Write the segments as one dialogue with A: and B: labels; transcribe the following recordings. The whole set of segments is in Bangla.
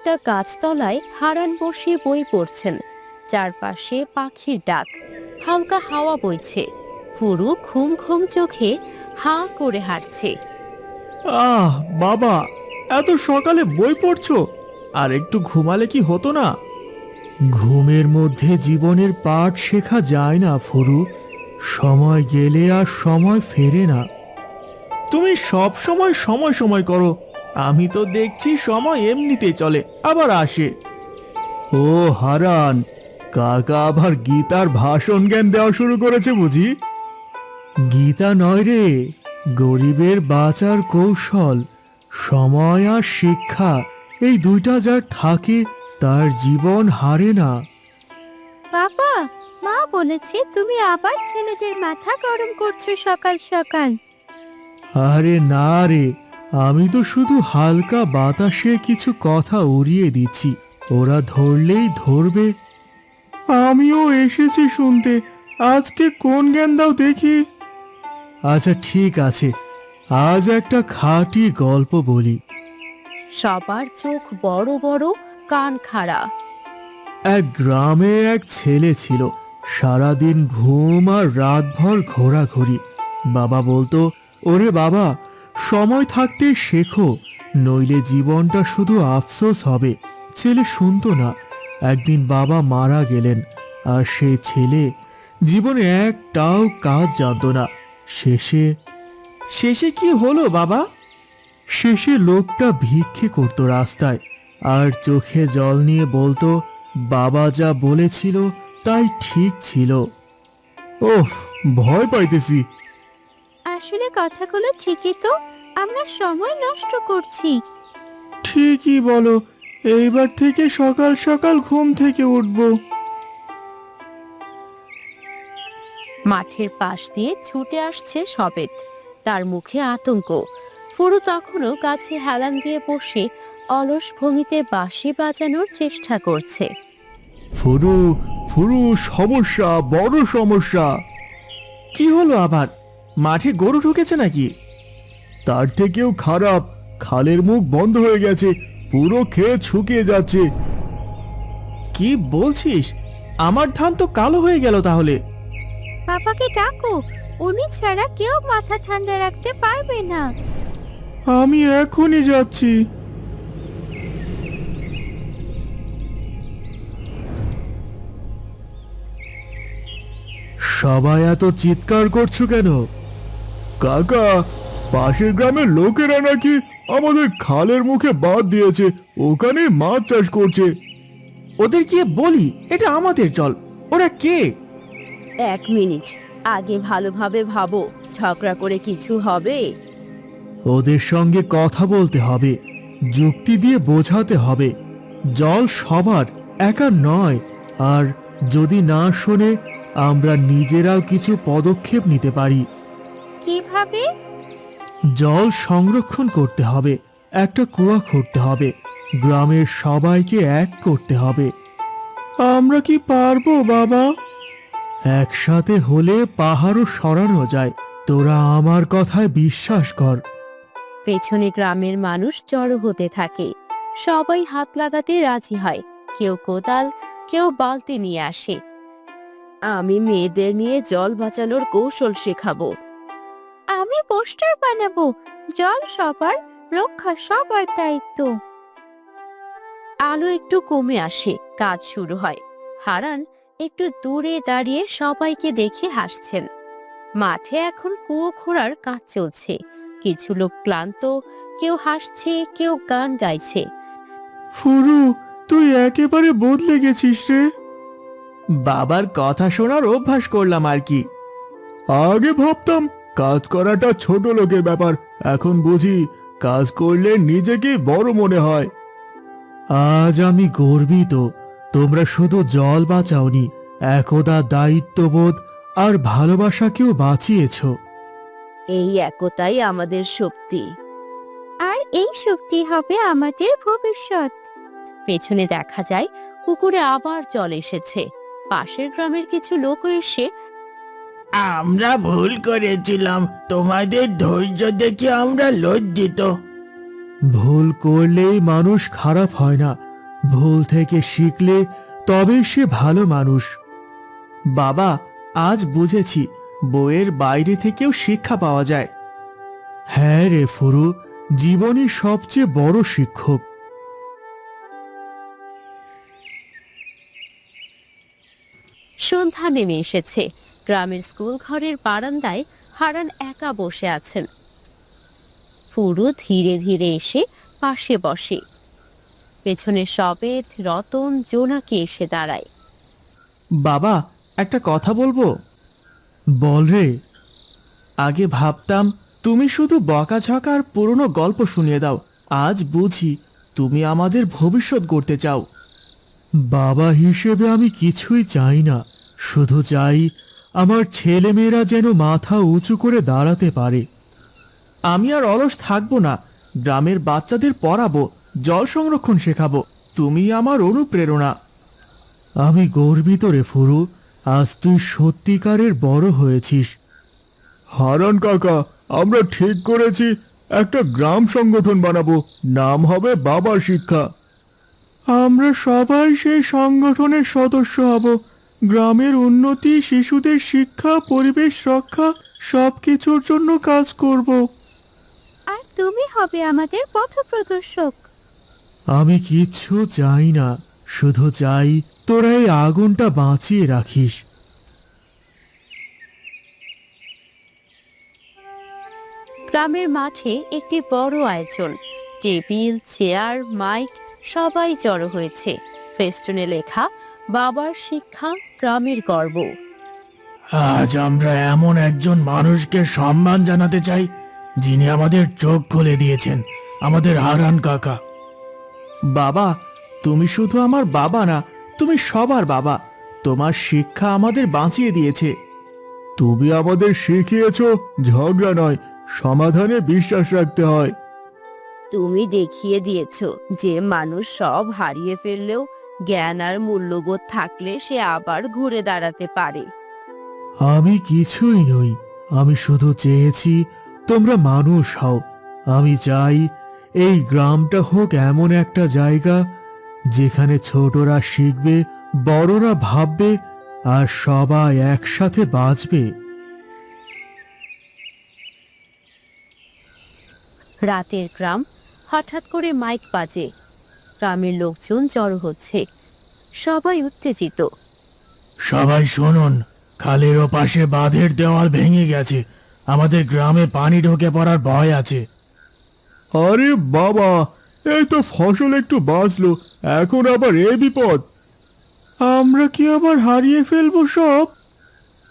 A: একটা গাছতলায় হারান বসে বই পড়ছেন। চারপাশে পাখির ডাক, হালকা হাওয়া বইছে। ফুরু ঘুম ঘুম চোখে হাঁ করে হাঁটছে।
B: আহ বাবা, এত সকালে বই পড়ছো? আর একটু ঘুমালে কি হতো না? ঘুমের মধ্যে জীবনের পাঠ শেখা যায় না ফুরু। সময় গেলে আর সময় ফেরে না। তুমি সব সময় সময় সময় করো। আমি তো দেখছি সময় এমনিতেই চলে, আবার আসে। ও হারান, কাকা আবার গীতার ভাষণ জ্ঞান দেওয়া শুরু করেছে বুঝি? গীতা নয় রে, গরিবের বাঁচার কৌশল। সময় আর শিক্ষা, এই দুইটা যার থাকে তার জীবন হারে না।
A: বাবা, মা বলেছে তুমি আবার ছেলেদের মাথা গরম করছো সকাল সকাল।
B: আরে না রে, আমি তো শুধু হালকা বাতাসে কিছু কথা উড়িয়ে দিচ্ছি, ওরা ধরলেই ধরবে। আমিও এসেছি শুনতে, আজকে কোন জ্ঞান দাও দেখি। আচ্ছা ঠিক আছে, আজ একটা খাঁটি গল্প বলি।
A: সবার চোখ বড় বড়, কান খাড়া।
B: এক গ্রামে এক ছেলে ছিল, সারাদিন ঘুম আর রাতভর ঘোরাঘুরি। বাবা বলতো, ওরে বাবা, সময় থাকতে শেখো, নইলে জীবনটা শুধু আফসোস হবে। ছেলে শুনতো না। একদিন বাবা মারা গেলেন, আর সেই ছেলে জীবনে একটাও কাজ জানতো না। শেষে শেষে কি হলো বাবা? শেষে লোকটা ভিক্ষে করতো রাস্তায়, আর চোখে জল নিয়ে বলতো, বাবা যা বলেছিল তাই ঠিক ছিল। ওহ, ভয় পাইতেছি।
A: আসলে কথাগুলো ঠিকই তো, আমরা সময় নষ্ট করছি।
B: ঠিকই বলো, এইবার থেকে সকাল সকাল ঘুম থেকে উঠবো।
A: মাঠের পাশ দিয়ে ছুটে আসছে সবেত, তার মুখে আতঙ্ক। ফুরু তখনও গাছে হেলান দিয়ে বসে অলস ভঙ্গিতে বাঁশি বাজানোর চেষ্টা করছে।
B: ফুরু, ফুরু, সমস্যা, বড় সমস্যা। কি হলো আবার? মাঠে গরু ঢুকেছে নাকি? তার থেকেও খারাপ, খালের মুখ বন্ধ হয়ে গেছে, পুরো ক্ষেত শুকিয়ে যাচ্ছে। কি বলছিস? আমার ধান তো কালো হয়ে গেল তাহলে।
A: বাবাকে ডাকো, উনি ছাড়া কেউ মাথা ঠান্ডা রাখতে পারবে না।
B: আমি এখনই যাচ্ছি। সবাই এত চিৎকার করছো কেন? কাকা, পাশের গ্রামের লোকেরা নাকি আমাদের খালের মুখে বাঁধ দিয়েছে, ওখানে মাছ চাষ করছে। ওদের গিয়ে বলি এটা আমাদের জল। ওরা কে?
A: এক মিনিট, আগে ভালোভাবে ভাবো, ঝগড়া করে কিছু হবে?
B: ওদের সঙ্গে কথা বলতে হবে, যুক্তি দিয়ে বোঝাতে হবে। জল সবার, একা নয়। আর যদি না শোনে, আমরা নিজেরাও কিছু পদক্ষেপ নিতে পারি।
A: কিভাবে?
B: জল সংরক্ষণ করতে হবে, একটা কুয়া খুঁড়তে হবে, গ্রামের সবাইকে এক করতে হবে। আমরা কি পারবো বাবা? একসাথে হলে পাহাড়ও সরানো যায়। তোরা আমার কথায় বিশ্বাস কর।
A: পেছনে গ্রামের মানুষ জড়ো হতে থাকে, সবাই হাত লাগাতে রাজি হয়। কেউ কোদাল, কেউ বালতি নিয়ে আসে। আমি মেয়েদের নিয়ে জল বাঁচানোর কৌশল শেখাবো। আমি পোস্টার বানাবো, জল সবার, রক্ষা সবার দায়িত্ব। আলো একটু কমে আসে, কাজ শুরু হয়। হারান একটু দূরে দাঁড়িয়ে সবাইকে দেখে হাসছেন। মাঠে এখন কুয়ো খোঁড়ার কাজ চলছে। কিছু লোক ক্লান্ত, কেউ হাসছে, কেউ গান গাইছে।
B: ফুরু, তুই একেবারে বদলে গেছিস রে। বাবার কথা শোনার অভ্যাস করলাম আর কি। আগে ভাবতাম কাজ করাটা ছোট লোকের ব্যাপার, এখন বুঝি কাজ করলে নিজেকে বড় মনে হয়। আজ আমি গর্বিত, তোমরা শুধু জল বাঁচাওনি, একদা দায়িত্ববোধ আর ভালোবাসাকেও বাঁচিয়েছো।
A: এই একতাই আমাদের শক্তি, আর এই শক্তি হবে আমাদের ভবিষ্যৎ। পেছনে দেখা যায় পুকুরে আবার জল এসেছে। পাশের গ্রামের কিছু লোক এসে,
B: আমরা ভুল করেছিলাম, তোমাদের ধৈর্য দেখে আমরা লজ্জিত। ভুল করলেই মানুষ খারাপ হয় না, ভুল থেকে শিখলে তবে সে ভালো মানুষ। বাবা, আজ বুঝেছি বইয়ের বাইরে থেকেও শিক্ষা পাওয়া যায়। হ্যাঁ রে ফুরু, জীবনই সবচেয়ে বড় শিক্ষক।
A: সন্ধ্যা নেমে এসেছে। গ্রামের স্কুল ঘরের বারান্দায় হারান একা বসে আছেন। ফুরু ধীরে ধীরে এসে পাশে বসে। পেছনে সবেত, রতন, জোনাকি এসে দাঁড়ায়।
B: বাবা, একটা কথা বলবো? বল রে। আগে ভাবতাম তুমি শুধু বকাঝকা আর পুরনো গল্প শুনিয়ে দাও, আজ বুঝি তুমি আমাদের ভবিষ্যৎ গড়তে চাও। বাবা হিসেবে আমি কিছুই চাই না, শুধু চাই আমার ছেলেমেয়েরা যেন মাথা উঁচু করে দাঁড়াতে পারে। আমি আর অলস থাকবো না, গ্রামের বাচ্চাদের পড়াবো, জল সংরক্ষণ শেখাবো। তুমি আমার অনুপ্রেরণা। আমি গর্বিত রে ফুরু, আজ তুই সত্যিকারের বড় হয়েছিস। হারান কাকা, আমরা ঠিক করেছি একটা গ্রাম সংগঠন বানাবো, নাম হবে বাবার শিক্ষা। আমরা সবাই সেই সংগঠনের সদস্য হব। গ্রামের উন্নতি, শিশুদের শিক্ষা, পরিবেশ রক্ষা সবকিছুর জন্য কাজ করব।
A: আর তুমি হবে আমাদের পথপ্রদর্শক।
B: আমি কিচ্ছু চাই না, শুধু চাই তোরা এই আগুনটা বাঁচিয়ে রাখিস।
A: গ্রামের মাঠে একটি বড় আয়োজন। টেবিল, চেয়ার, মাইক, সবাই জড়ো হয়েছে। ফেস্টুনে লেখা বাবার শিক্ষা, গ্রামের গর্ব।
B: আজ আমরা এমন একজন মানুষকে সম্মান জানাতে চাই যিনি আমাদের চোখ খুলে দিয়েছেন, আমাদের হারান কাকা। বাবা, তুমি শুধু আমার বাবা না, তুমি সবার বাবা। তোমার শিক্ষা আমাদের বাঁচিয়ে দিয়েছে। তুমি আমাদের শিখিয়েছো ঝগড়া নয়, সমাধানে বিশ্বাস রাখতে হয়।
A: তুমি দেখিয়ে দিয়েছো যে মানুষ সব হারিয়ে ফেললেও জ্ঞান আর মূল্যবোধ থাকলে সে আবার ঘুরে দাঁড়াতে পারে।
B: আমি কিছুই নই, আমি শুধু চেয়েছি তোমরা মানুষ হও। আমি চাই এই গ্রামটা হোক এমন একটা জায়গা যেখানে ছোটরা শিখবে, বড়রা ভাববে, আর সবাই একসাথে বাঁচবে।
A: রাতের গ্রাম, হঠাৎ করে মাইক বাজে। গ্রামের লোকজন জড়ো হচ্ছে, সবাই উত্তেজিত।
B: সবাই শুনুন, খালের ওপাশে বাঁধের দেওয়াল ভেঙে গেছে, আমাদের গ্রামে পানি ঢুকে পড়ার ভয় আছে। আরে বাবা, এই তো ফসল একটু বাঁচলো, এখন আবার এ বিপদ। আমরা কি আবার হারিয়ে ফেলবো সব?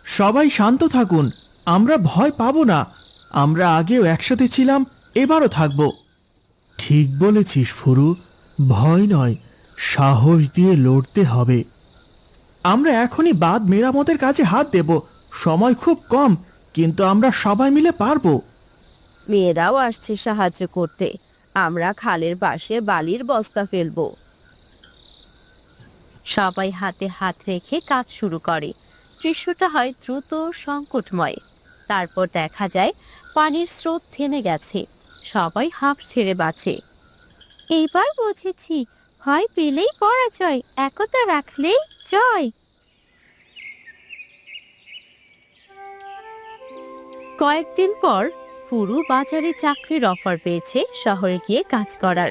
B: সবাই শান্ত থাকুন, আমরা ভয় পাবো না। আমরা আগেও একসাথে ছিলাম, এবারও থাকবো। ঠিক বলেছিস ফুরু, ভয় নয়, সাহস দিয়ে লড়তে হবে। আমরা এখনই বাঁধ মেরামতের কাজে হাত দেব। সময় খুব কম, কিন্তু আমরা সবাই মিলে পারবো।
A: মেয়েরাও আসছে সাহায্য করতে। আমরা খালের পাশে বালির বস্তা ফেলবো। সবাই হাতে হাত রেখে কাজ শুরু করে। দৃশ্যটা হয় দ্রুত, সংকটময়। তারপর দেখা যায় পানির স্রোত থেমে গেছে। সবাই হাঁপ ছেড়ে বাঁচে। এইবার বুঝেছি, ভয় পেলেই পরাজয়, একতা রাখলেই জয়। কয়েকদিন পর ফুরু বাজারে চাকরির অফার পেয়েছে শহরে গিয়ে কাজ করার।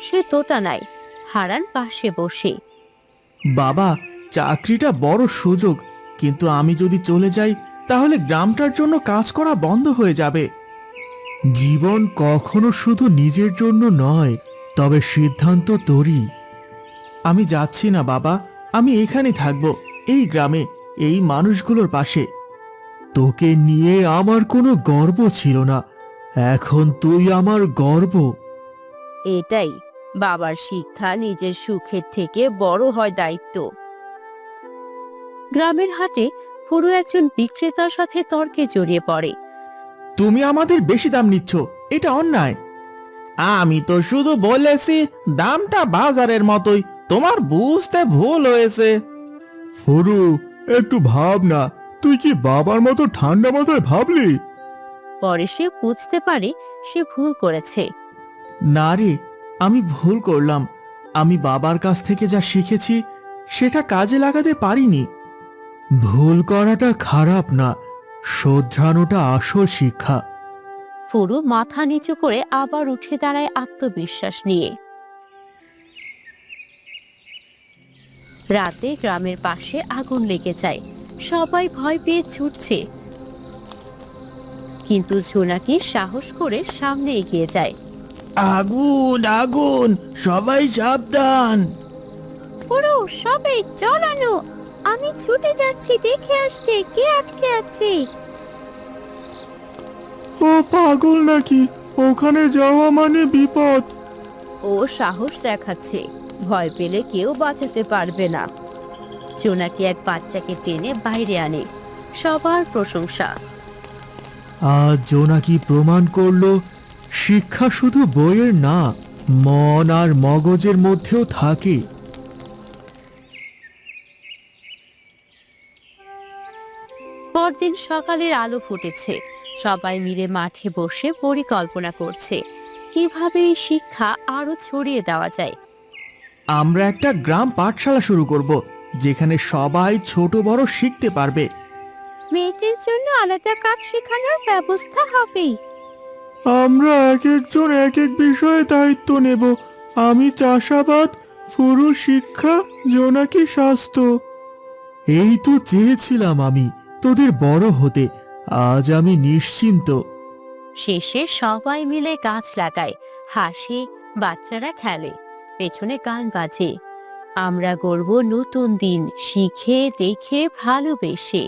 A: সে দোটানায়, হারান পাশে বসে।
B: বাবা, চাকরিটা বড় সুযোগ, কিন্তু আমি যদি চলে যাই তাহলে গ্রামটার জন্য কাজ করা বন্ধ হয়ে যাবে। জীবন কখনো শুধু নিজের জন্য নয়, তবে সিদ্ধান্ত তোরই। আমি যাচ্ছি না বাবা, আমি এখানে থাকবো, এই গ্রামে, এই মানুষগুলোর পাশে। তোকে নিয়ে আমার কোনো গর্ব ছিল না, এখন তুই আমার গর্ব।
A: এটাই বাবার শিক্ষা, নিজের সুখের থেকে বড় হয় দায়িত্ব। গ্রামের হাটে ফুরু একজন বিক্রেতার সাথে তর্কে জড়িয়ে পড়ে।
B: তুমি আমাদের বেশি দাম নিচ্ছ, এটা অন্যায়। আমি তো শুধু বলেছি দামটা বাজারের মতোই, তোমার বুঝতে ভুল হয়েছে। ফুরু, একটু ভাব না, তুই কি বাবার মতো ঠান্ডা মাথায় ভাবলি?
A: পরে সে বুঝতে পারে সে ভুল করেছে।
B: না রে, আমি ভুল করলাম। আমি বাবার কাছ থেকে যা শিখেছি সেটা কাজে লাগাতে পারিনি। ভুল করাটা খারাপ না, শোধরানোটা আসল শিক্ষা।
A: ফুরু মাথা নিচু করে আবার উঠে দাঁড়ায় আত্মবিশ্বাস নিয়ে। রাতে গ্রামের পাশে আগুন লেগে যায়, সবাই ভয় পেয়ে ছুটছে, কিন্তু জোনাকি সাহস করে সামনে এগিয়ে যায়।
B: আগুন আগুন, সবাই সাবধান।
A: পুরো সবাই চলানো, আমি ছুটে যাচ্ছি দেখে আসতে কে আটকে আছে।
B: ও পাগল নাকি? ওখানে যাওয়া মানে বিপদ।
A: ও সাহস দেখাচ্ছে, ভয় পেলে কেউ বাঁচাতে পারবে না। জোনাকি এক বাচ্চাকে টেনে বাইরে আনে, সবার প্রশংসা।
B: আজ জোনাকি প্রমাণ করলো শিক্ষা শুধু বইয়ের না, মন আর মগজের মধ্যেও থাকে।
A: পরদিন সকালের আলো ফুটেছে, সবাই মিলে মাঠে বসে পরিকল্পনা করছে কিভাবে এই শিক্ষা আরো ছড়িয়ে দেওয়া যায়।
B: আমরা একটা গ্রাম পাঠশালা শুরু করব, যেখানে সবাই ছোট বড় শিখতে পারবে।
A: মেয়েদের জন্য আলাদা কাজ শেখানোর ব্যবস্থা হবে।
B: আমরা এক একজন এক এক বিষয়ে দায়িত্ব নেব। আমি চাষাবাদ, ফুরু শিক্ষা, জোনাকি স্বাস্থ্য। এই তো চেয়েছিলাম আমি তোদের বড় হতে, আজ আমি নিশ্চিন্ত।
A: শেষে সবাই মিলে গাছ লাগায়, হাসে, বাচ্চারা খেলে, পেছনে গান বাজে। আমরা গড়ব নতুন দিন, শিখে দেখে ভালোবেসে।